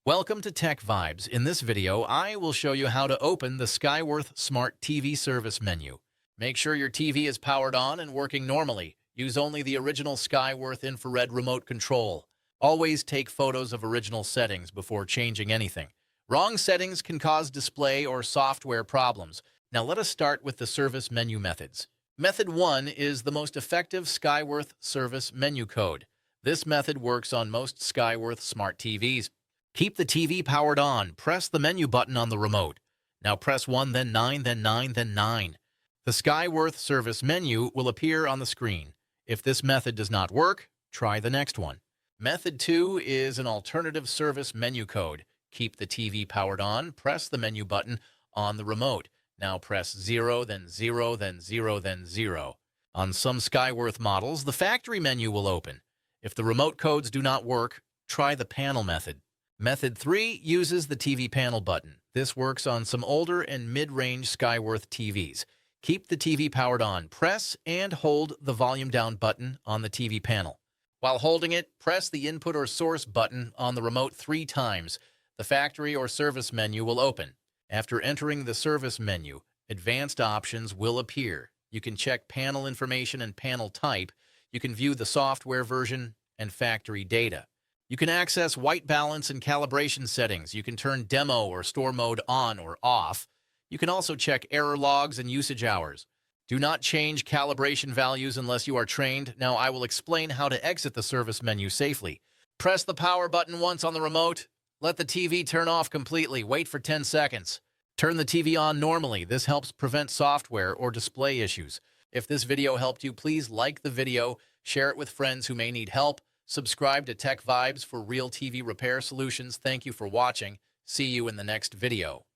Welcome to Tech Vibes. In this video, I will show you how to open the Skyworth Smart TV service menu. Make sure your TV is powered on and working normally. Use only the original Skyworth infrared remote control. Always take photos of original settings before changing anything. Wrong settings can cause display or software problems. Now let us start with the service menu methods. Method 1 is the most effective Skyworth service menu code. This method works on most Skyworth Smart TVs. Keep the TV powered on. Press the menu button on the remote. Now press 1, then 9, then 9, then 9. The Skyworth service menu will appear on the screen. If this method does not work, try the next one. Method 2 is an alternative service menu code. Keep the TV powered on. Press the menu button on the remote. Now press 0, then 0, then 0, then 0. On some Skyworth models, the factory menu will open. If the remote codes do not work, try the panel method. Method 3 uses the TV panel button. This works on some older and mid-range Skyworth TVs. Keep the TV powered on. Press and hold the volume down button on the TV panel. While holding it, press the input or source button on the remote 3 times. The factory or service menu will open. After entering the service menu, advanced options will appear. You can check panel information and panel type. You can view the software version and factory data. You can access white balance and calibration settings. You can turn demo or store mode on or off. You can also check error logs and usage hours. Do not change calibration values unless you are trained. Now I will explain how to exit the service menu safely. Press the power button once on the remote. Let the TV turn off completely. Wait for 10 seconds. Turn the TV on normally. This helps prevent software or display issues. If this video helped you, please like the video, share it with friends who may need help. Subscribe to Tech Vibes for real TV repair solutions. Thank you for watching. See you in the next video.